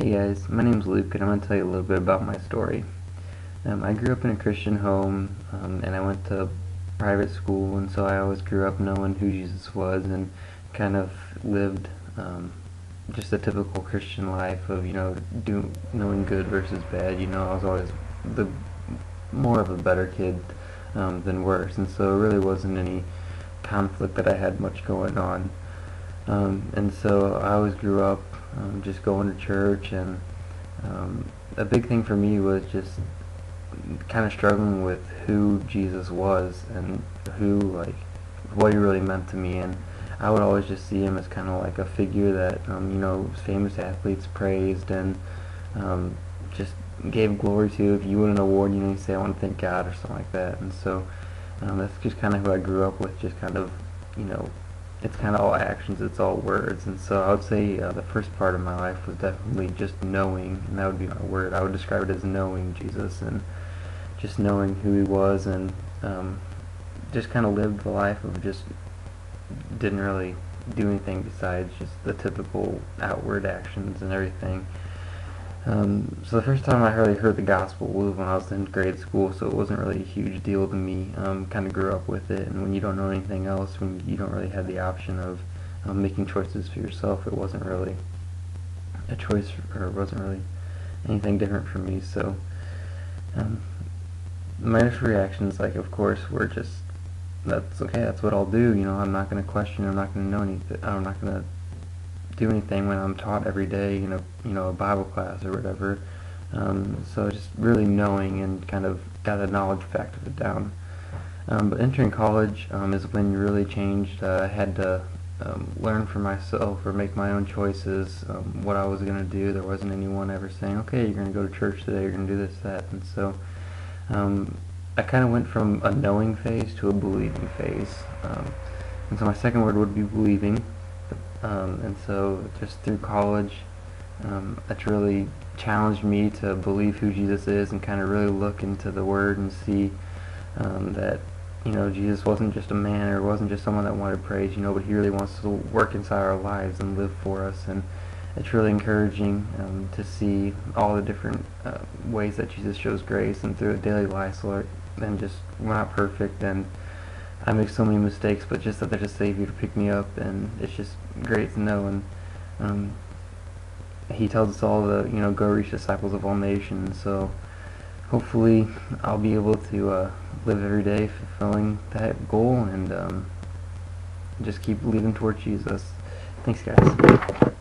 Hey guys, my name's Luke and I'm going to tell you a little bit about my story. I grew up in a Christian home and I went to private school, and so I always grew up knowing who Jesus was and kind of lived just a typical Christian life of, knowing good versus bad. I was always the more of a better kid than worse, and so it really wasn't any conflict that I had much going on. And so I always grew up just going to church, and a big thing for me was just kind of struggling with who Jesus was and what he really meant to me. And I would always just see him as kind of like a figure that famous athletes praised and just gave glory to. If you win an award, you say, I want to thank God or something like that. And so that's just kind of who I grew up with, just kind of, it's kind of all actions, it's all words. And so I would say the first part of my life was definitely just knowing, and that would be my word. I would describe it as knowing Jesus and just knowing who he was, and just kind of lived the life of just didn't really do anything besides just the typical outward actions and everything. So the first time I really heard the gospel was when I was in grade school, so it wasn't really a huge deal to me. Kind of grew up with it, and when you don't know anything else, when you don't really have the option of making choices for yourself, it wasn't really a choice, or it wasn't really anything different for me. So my initial reactions, of course, were just, that's okay, that's what I'll do. I'm not going to question, I'm not going to know anything, I'm not going to do anything when I'm taught every day, a Bible class or whatever. So just really knowing and kind of got the knowledge factor of it down. But entering college is when you really changed. I had to learn for myself or make my own choices, what I was going to do. There wasn't anyone ever saying, okay, you're going to go to church today, you're going to do this, that. And so I kind of went from a knowing phase to a believing phase. And so my second word would be believing. And so just through college, it's really challenged me to believe who Jesus is and kind of really look into the Word and see that Jesus wasn't just a man, or wasn't just someone that wanted praise, but he really wants to work inside our lives and live for us. And it's really encouraging to see all the different ways that Jesus shows grace and through a daily life. And just, we're not perfect, and I make so many mistakes, but just that there's a Savior to pick me up, and it's just great to know. And he tells us all to go reach disciples of all nations. So hopefully I'll be able to live every day fulfilling that goal, and just keep leading towards Jesus. Thanks, guys.